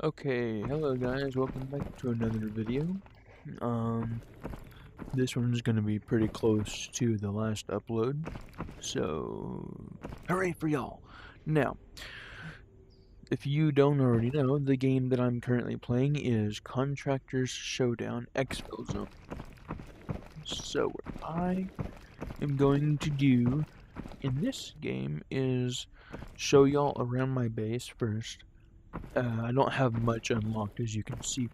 Okay, hello guys, welcome back to another video. Um, this one's gonna be pretty close to the last upload, so hooray for y'all! Now, if you don't already know, the game that I'm currently playing is Contractors Showdown Exfil Zone. So what I am going to do in this game is show y'all around my base first. I don't have much unlocked, as you can see,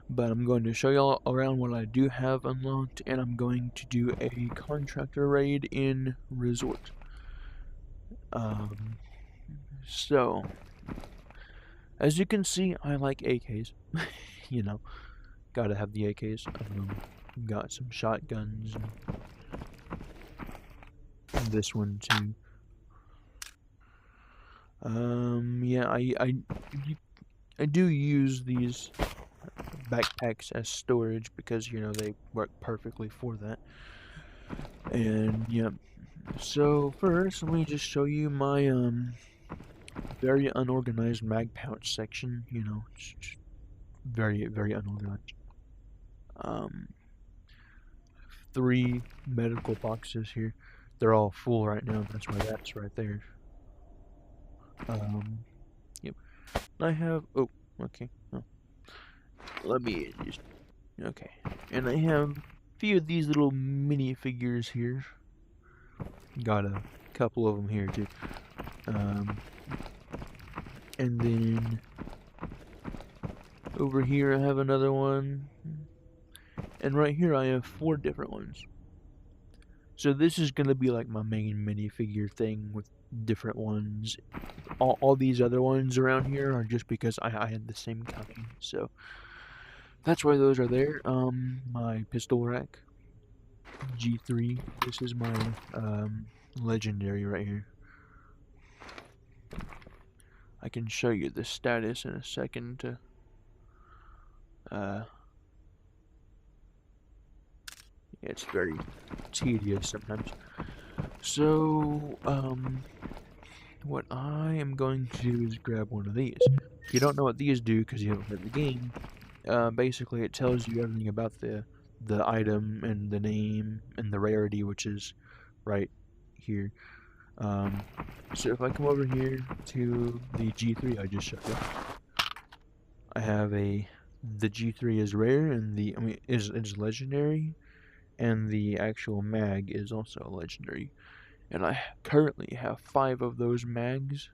but I'm going to show y'all around what I do have unlocked, and I'm going to do a contractor raid in Resort. Um, so, as you can see, I like AKs. You know, gotta have the AKs. Got some shotguns, and this one too. Yeah, I do use these backpacks as storage because, you know, they work perfectly for that. And, yeah. So first, let me just show you my very unorganized mag pouch section. You know, just very unorganized. Um, 3 medical boxes here. They're all full right now. That's why that's right there. Yep. I have. Oh, okay. Oh, let me just. Okay. And I have a few of these little mini figures here. Got a couple of them here too. And then over here I have another one. And right here I have 4 different ones. So this is going to be like my main minifigure thing with different ones. All these other ones around here are just because I had the same kind. So that's why those are there. My pistol rack, G3. This is my legendary right here. I can show you the status in a second to it's very tedious sometimes. So, what I am going to do is grab one of these. If you don't know what these do because you haven't played the game, basically it tells you everything about the item and the name and the rarity, which is right here. So if I come over here to the G3 I just showed you, I have the G3 is rare and is legendary, and the actual mag is also legendary. And I currently have 5 of those mags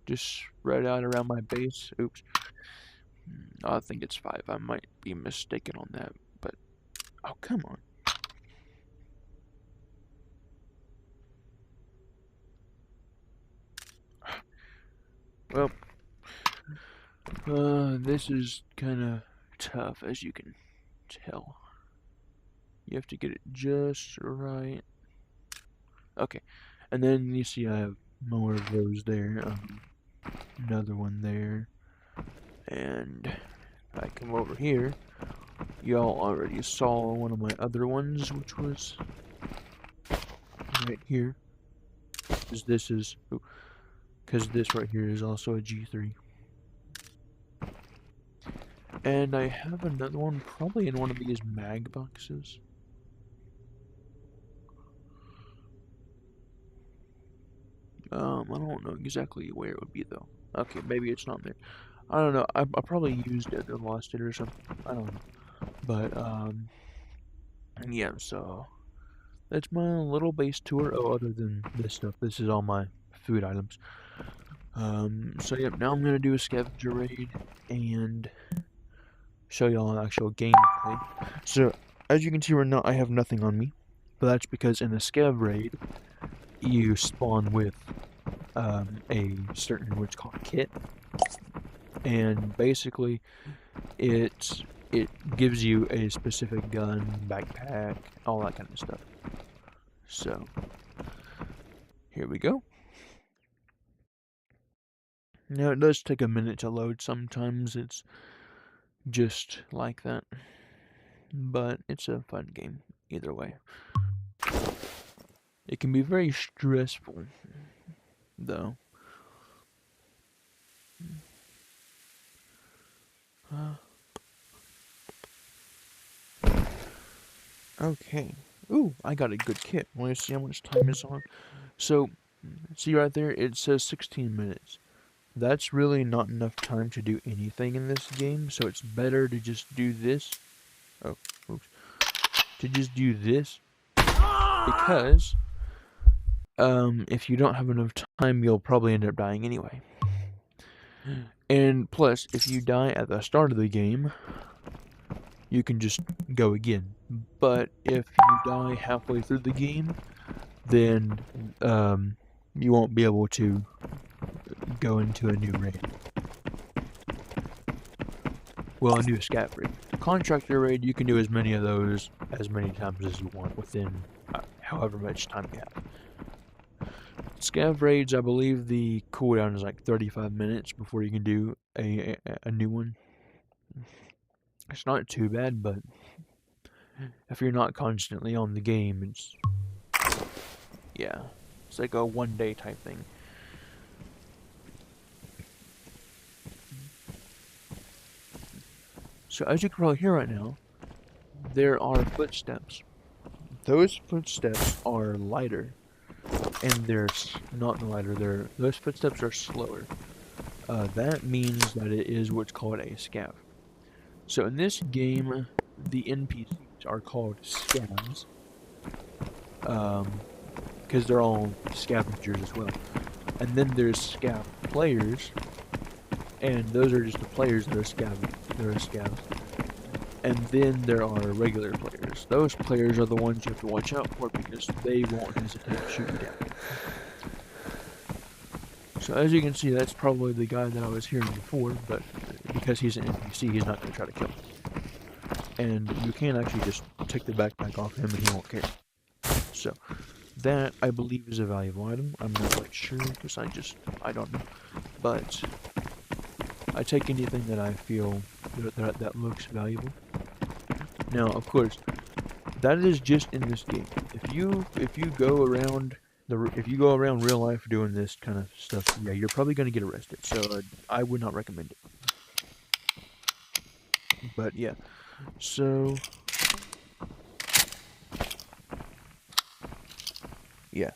just spread out around my base. Oops. I think it's 5. I might be mistaken on that, but oh, come on. Well, this is kind of tough, as you can tell. You have to get it just right. Okay, and then you see I have more of those there. Another one there, and I come over here. Y'all already saw one of my other ones, which was right here. Because this right here is also a G3. And I have another one probably in one of these mag boxes. I don't know exactly where it would be though. Okay, maybe it's not there. I don't know. I probably used it or lost it or something. I don't know. But yeah. So that's my little base tour. Oh, other than this stuff, this is all my food items. So yeah. Now I'm gonna do a scavenger raid and show y'all an actual gameplay. So as you can see right now, I have nothing on me, but that's because in a scav raid, you spawn with a certain what's called kit, and basically it gives you a specific gun, backpack, all that kind of stuff. So here we go. Now it does take a minute to load. Sometimes it's just like that, but it's a fun game either way. It can be very stressful though. Okay. Ooh, I got a good kit. Let me see how much time is on. So, see right there, it says 16 minutes. That's really not enough time to do anything in this game, so it's better to just do this. Oh, oops. To just do this, because, if you don't have enough time, you'll probably end up dying anyway. And plus, if you die at the start of the game, you can just go again. But if you die halfway through the game, then you won't be able to go into a new raid. Well, a new scav raid. Contractor raid, you can do as many of those as many times as you want within however much time you have. Scav raids, I believe the cooldown is like 35 minutes before you can do a new one. It's not too bad, but if you're not constantly on the game, yeah, it's like a one-day type thing. So as you can probably hear right now, there are footsteps. Those footsteps are lighter, and they're not lighter. Those footsteps are slower. That means that it is what's called a scav. So in this game, the NPCs are called scavs, because they're all scavengers as well. And then there's scav players, and those are just the players that are scavs. And then there are regular players. Those players are the ones you have to watch out for because they won't hesitate to shoot you down. So as you can see, that's probably the guy that I was hearing before, but because he's an NPC, he's not going to try to kill me. And you can actually just take the backpack off him and he won't care. So, that, I believe, is a valuable item. I'm not quite sure, because I don't know. But, I take anything that I feel that looks valuable. Now, of course, that is just in this game. If you go around real life doing this kind of stuff, yeah, you're probably going to get arrested. So I would not recommend it. But yeah, so yeah,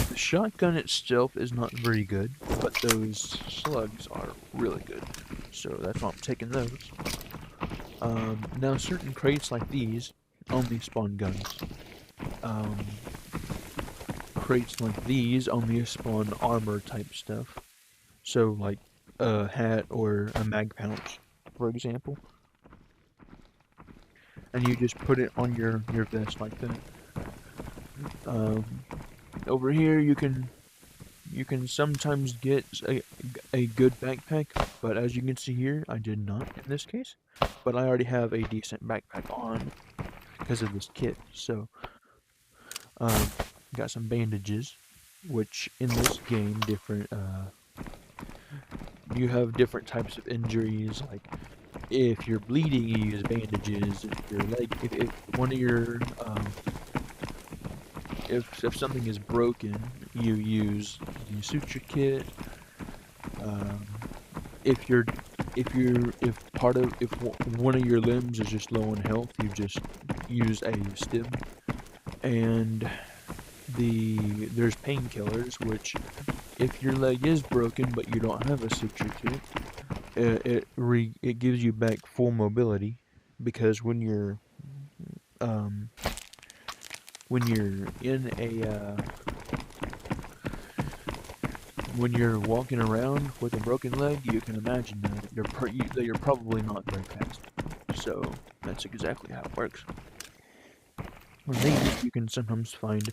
the shotgun itself is not very good, but those slugs are really good. So that's why I'm taking those. Now certain crates like these only spawn guns. Crates like these only spawn armor type stuff. So like a hat or a mag pouch, for example. And you just put it on your vest like that. Over here you can sometimes get a good backpack, but as you can see here, I did not in this case. But I already have a decent backpack on because of this kit. So, got some bandages, which in this game you have different types of injuries. Like if you're bleeding, you use bandages. If your leg, if one of your if something is broken, you use the suture kit. If one of your limbs is just low on health, you just use a stim. And there's painkillers, which if your leg is broken but you don't have a suture kit, it gives you back full mobility, because when you're when you're walking around with a broken leg, you can imagine that you're probably not very fast. So that's exactly how it works. On these, you can sometimes find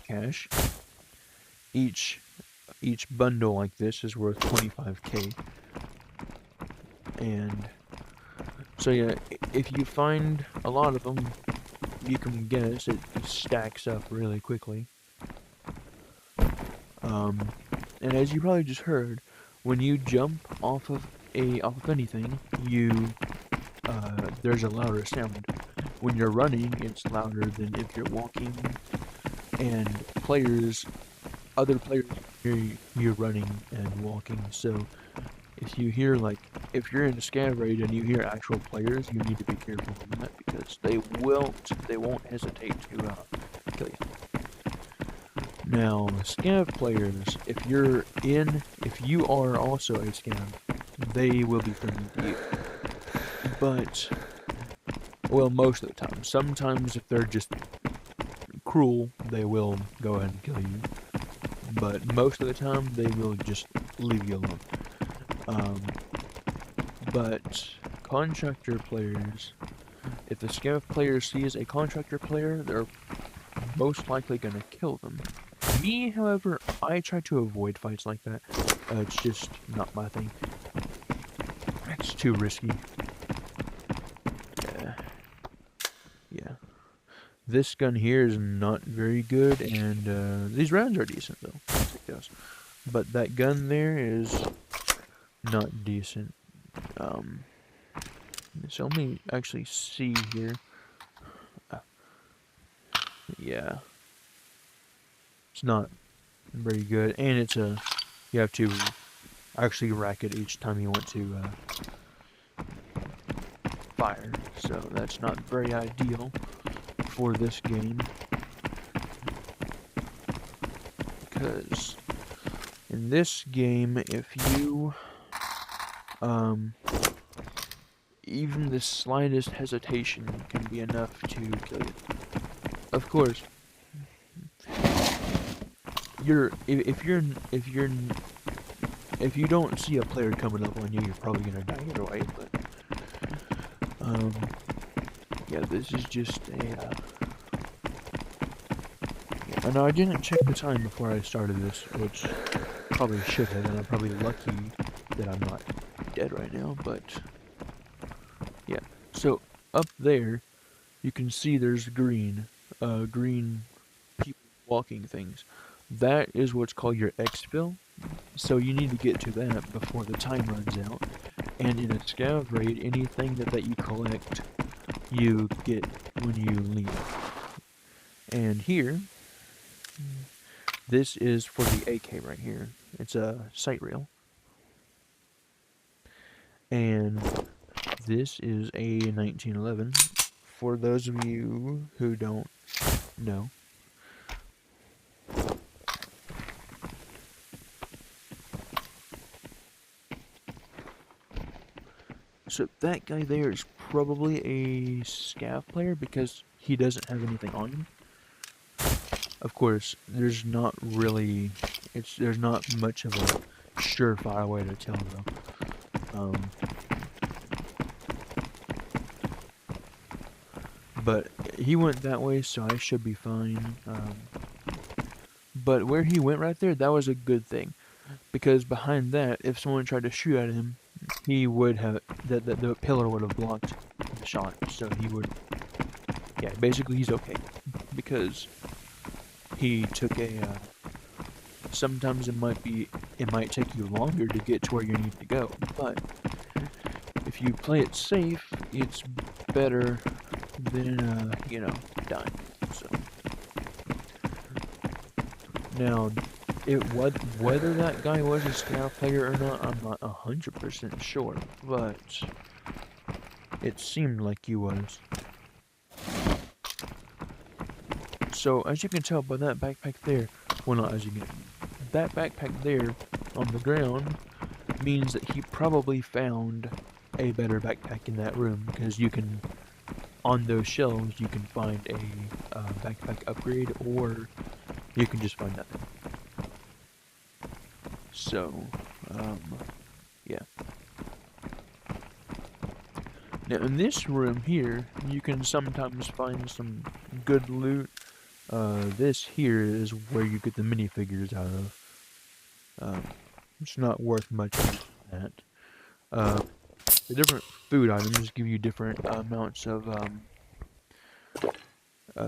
cash. Each bundle like this is worth 25k. And so yeah, if you find a lot of them, you can guess it stacks up really quickly. And as you probably just heard, when you jump off of anything, there's a louder sound. When you're running, it's louder than if you're walking, and other players hear you running and walking. So if you hear if you're in a scav raid and you hear actual players, you need to be careful on that because they won't hesitate to kill you. Now, scav players, if you are also a scav, they will be friendly to you. But, well, most of the time. Sometimes if they're just cruel, they will go ahead and kill you. But most of the time, they will just leave you alone. But contractor players, if the scav player sees a contractor player, they're most likely gonna kill them. Me, however, I try to avoid fights like that. It's just not my thing. It's too risky. Yeah. This gun here is not very good, and these rounds are decent though. I'll take those. But that gun there is not decent. So let me actually see here. Yeah. It's not very good, and you have to actually rack it each time you want to fire, so that's not very ideal for this game, because in this game, if you even the slightest hesitation can be enough to kill you. Of course, if you don't see a player coming up on you, you're probably gonna die either way. But yeah, this is just a. Yeah, and I didn't check the time before I started this, which probably should have, and I'm probably lucky that I'm not dead right now. But yeah, so up there, you can see there's green people walking things. That is what's called your Exfil. So you need to get to that before the time runs out. And in a scav raid, anything that you collect, you get when you leave. And here, this is for the AK right here. It's a sight reel. And this is a 1911. For those of you who don't know. So that guy there is probably a scav player because he doesn't have anything on him. Of course, there's not really, there's not much of a surefire way to tell though. But he went that way, so I should be fine. But where he went right there, that was a good thing. Because behind that, if someone tried to shoot at him, he would have, the pillar would have blocked the shot. So he would, yeah, basically he's okay. Because he took sometimes it might take you longer to get to where you need to go. But if you play it safe, it's better than, dying. So. Now, whether that guy was a scout player or not, I'm not 100% sure, but it seemed like he was. So, as you can tell by that backpack there, well, not as you can, that backpack there on the ground means that he probably found a better backpack in that room, because you can, on those shelves, you can find a backpack upgrade, or you can just find nothing. So, yeah. Now, in this room here, you can sometimes find some good loot. This here is where you get the minifigures out of. It's not worth much of that. The different food items give you different amounts of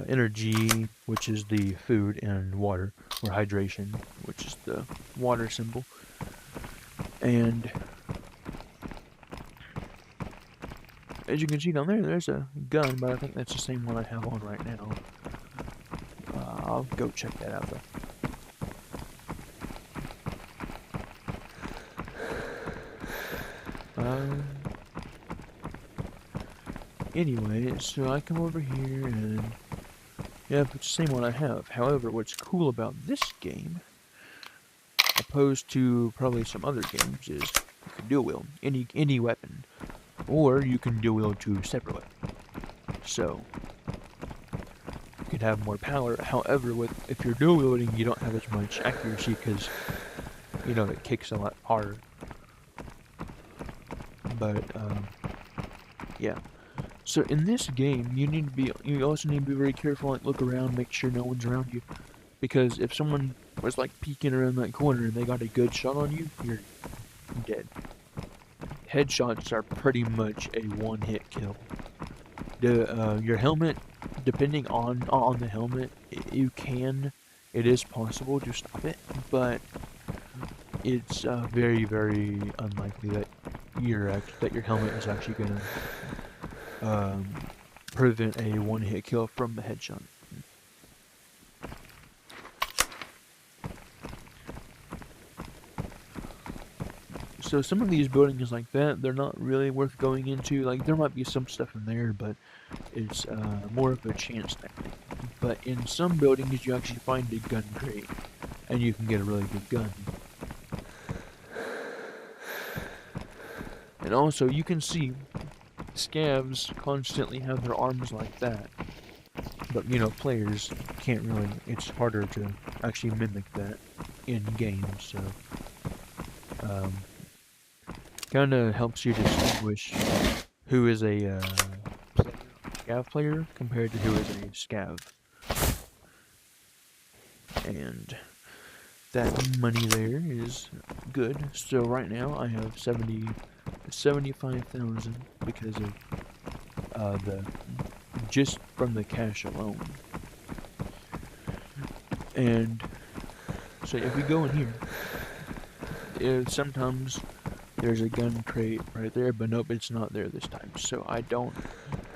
energy, which is the food, and water, or hydration, which is the water symbol. And as you can see down there, there's a gun, but I think that's the same one I have on right now. I'll go check that out though. Anyway, so I come over here and yeah, it's the same one I have. However, what's cool about this game, opposed to probably some other games, is you can dual wield any weapon, or you can dual wield two separate weapons. So you can have more power. However, if you're dual wielding, you don't have as much accuracy because you know it kicks a lot harder. But yeah. So in this game, you also need to be very careful, like look around, make sure no one's around you, because if someone was like peeking around that corner and they got a good shot on you, you're dead. Headshots are pretty much a one-hit kill. Your helmet, depending on the helmet, it is possible to stop it, but it's very very unlikely that your helmet is actually gonna prevent a one-hit kill from the headshot. So some of these buildings like that, they're not really worth going into. Like, there might be some stuff in there, but it's more of a chance thing. But in some buildings, you actually find a gun crate, and you can get a really good gun. And also, you can see scavs constantly have their arms like that. But, you know, players can't really, it's harder to actually mimic that in games, so kind of helps you distinguish who is a scav player compared to who is a scav. And that money there is good. So right now I have 75,000 because of just from the cash alone. And so if we go in here, sometimes there's a gun crate right there, but nope, it's not there this time. So I don't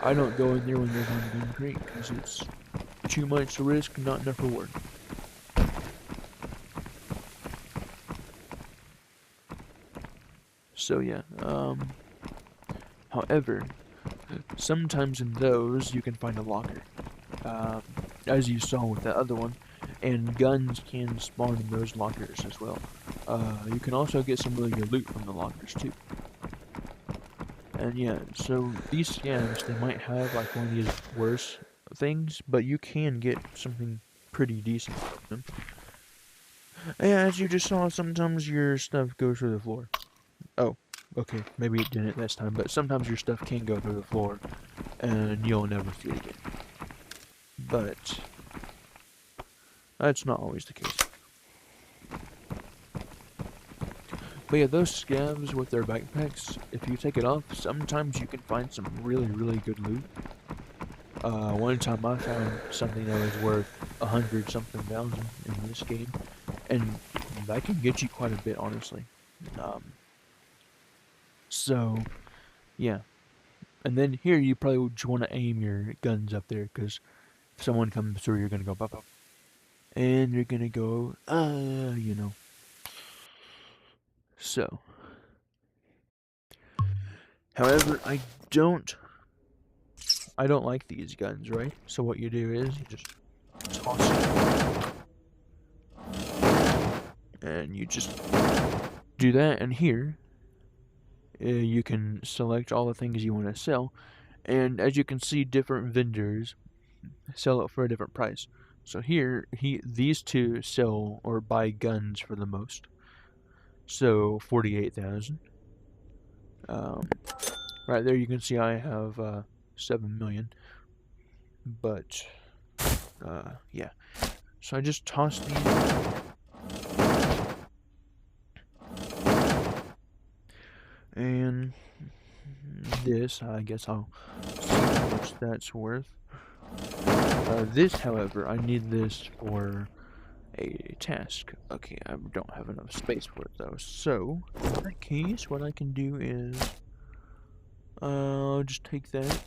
go in there when there's one gun crate because it's too much risk, not enough reward. So yeah, however, sometimes in those you can find a locker, as you saw with that other one, and guns can spawn in those lockers as well. You can also get some really good loot from the lockers too. And yeah, so these scavs, they might have like one of these worse things, but you can get something pretty decent from them. And as you just saw, sometimes your stuff goes through the floor. Oh, okay, maybe it didn't this time, but sometimes your stuff can go through the floor, and you'll never see it again. But that's not always the case. But yeah, those scavs with their backpacks, if you take it off, sometimes you can find some really, really good loot. One time I found something that was worth 100-something thousand in this game, and that can get you quite a bit, honestly. So, yeah. And then here you probably would want to aim your guns up there, because if someone comes through, you're going to go pop up. And you're going to go, you know. So. However, I don't like these guns, right? So what you do is you just toss it. And you just do that, and here you can select all the things you want to sell. And as you can see, different vendors sell it for a different price. So here, these two sell or buy guns for the most. So 48,000. Right there, you can see I have 7 million. But yeah. So I just tossed these. And this, I guess I'll see how much that's worth. This, however, I need this for a task. Okay, I don't have enough space for it though. So, in that case, what I can do is, I'll just take that,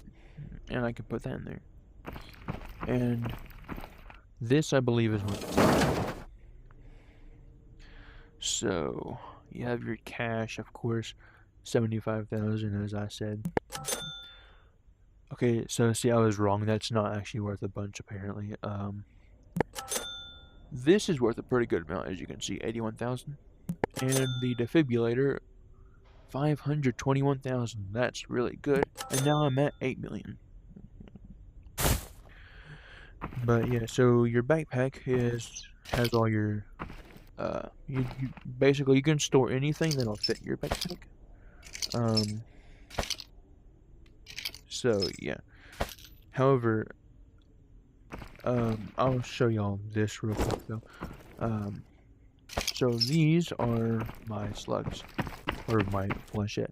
and I can put that in there. And this, I believe, is what it's like. So, you have your cash, of course. 75,000, as I said. Okay, so see, I was wrong. That's not actually worth a bunch, apparently. This is worth a pretty good amount, as you can see, 81,000. And the defibrillator, 521,000. That's really good. And now I'm at 8 million. But yeah, so your backpack has all your you basically you can store anything that'll fit your backpack. So yeah. However, I'll show y'all this real quick though. So these are my slugs, or my flechette.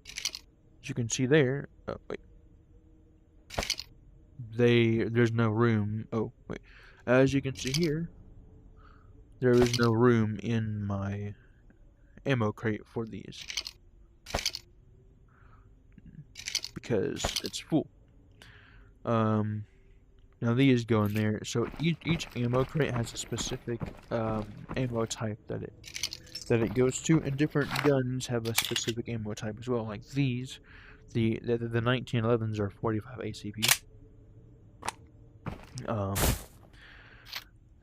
As you can see there, oh wait, there's no room. Oh wait, as you can see here, there is no room in my ammo crate for these because it's full. Now these go in there. So each ammo crate has a specific ammo type that it goes to, and different guns have a specific ammo type as well. Like these, the 1911s are 45 ACP.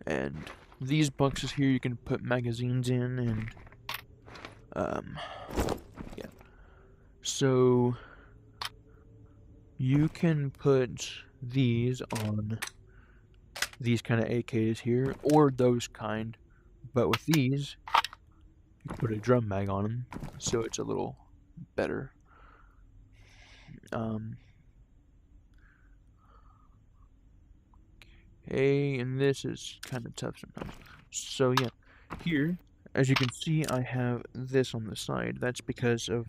And these boxes here you can put magazines in, and yeah. So you can put these on these kind of AKs here, or those kind, but with these, you can put a drum mag on them, so it's a little better. Okay, and this is kind of tough sometimes. So yeah, here, as you can see, I have this on the side. That's because of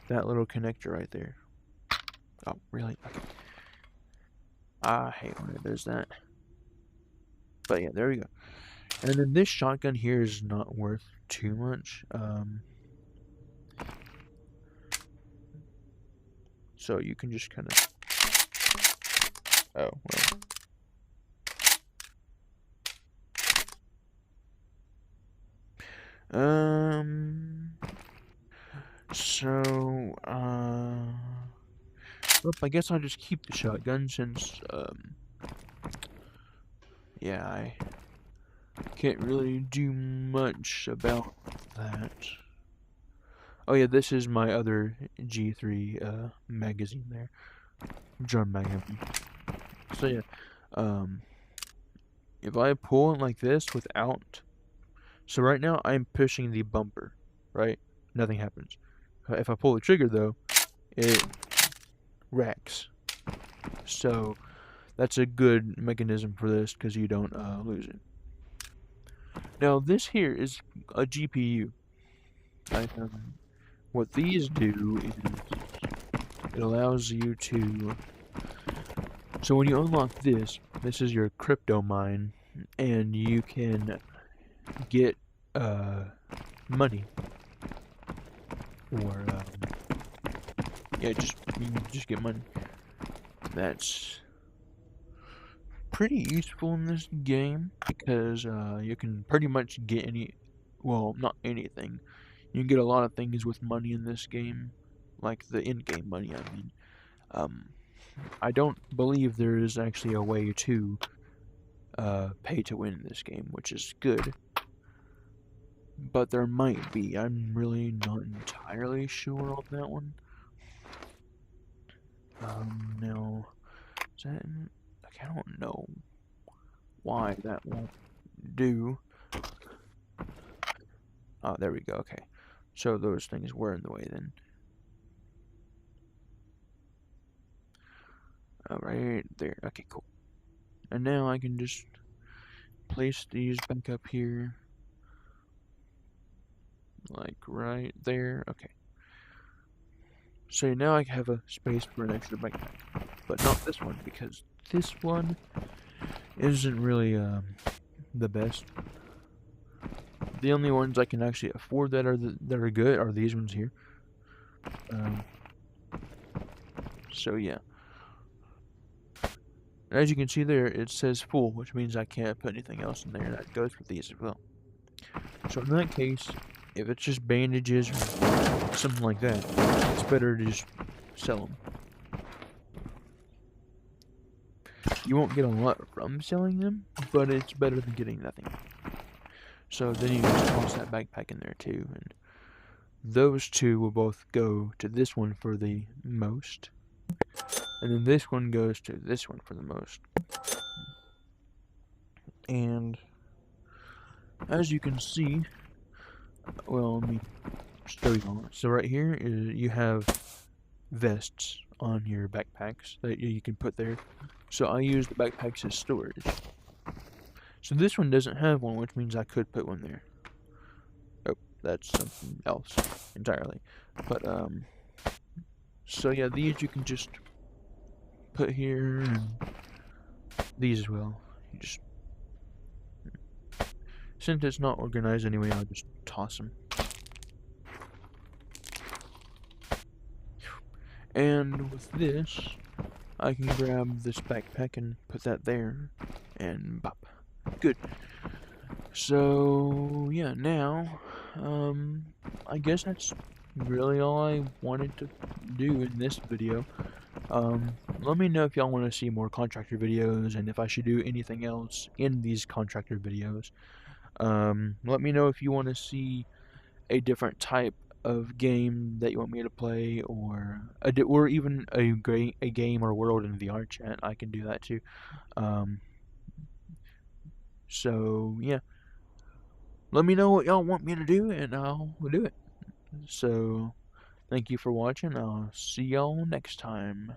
that little connector right there. Oh, really? Okay. I hate when it does that. But yeah, there we go. And then this shotgun here is not worth too much. So you can just kind of... Oh, well. Well, I guess I'll just keep the shotgun since, yeah, I can't really do much about that. Oh yeah, this is my other G3, magazine there. Drum magazine. So yeah, if I pull it like this without... So right now, I'm pushing the bumper, right? Nothing happens. If I pull the trigger, though, it racks. So that's a good mechanism for this, because you don't lose it. Now, this here is a GPU. What these do is it allows you to... So when you unlock this, this is your crypto mine, and you can get money, or yeah, you can just get money. That's pretty useful in this game because you can pretty much get well, not anything. You can get a lot of things with money in this game, like the in-game money, I mean. I don't believe there is actually a way to pay to win in this game, which is good. But there might be. I'm really not entirely sure on that one. Now, is that... Okay, I don't know why that won't do. Oh, there we go, okay. So those things were in the way then. Right there, okay, cool. And now I can just place these back up here. Like right there, okay. So now I have a space for an extra backpack. But not this one, because this one isn't really the best. The only ones I can actually afford that are good are these ones here. So yeah. As you can see there, it says full, which means I can't put anything else in there. That goes with these as well. So in that case, if it's just bandages or something like that, it's better to just sell them. You won't get a lot from selling them, but it's better than getting nothing. So then you just toss that backpack in there too, and those two will both go to this one for the most, and then this one goes to this one for the most. And as you can see, well, let me show you all. So right here is you have vests on your backpacks that you can put there. So I use the backpacks as storage. So this one doesn't have one, which means I could put one there. Oh, that's something else entirely. But so yeah, these you can just put here, and these as well. You just, since it's not organized anyway, I'll just toss them. And with this, I can grab this backpack and put that there, and bop. Good. So yeah, now, I guess that's really all I wanted to do in this video. Let me know if y'all want to see more contractor videos, and if I should do anything else in these contractor videos. Let me know if you want to see a different type of game that you want me to play, or even a game or world in VR chat. I can do that too. So yeah, let me know what y'all want me to do, and I'll do it. So thank you for watching. I'll see y'all next time.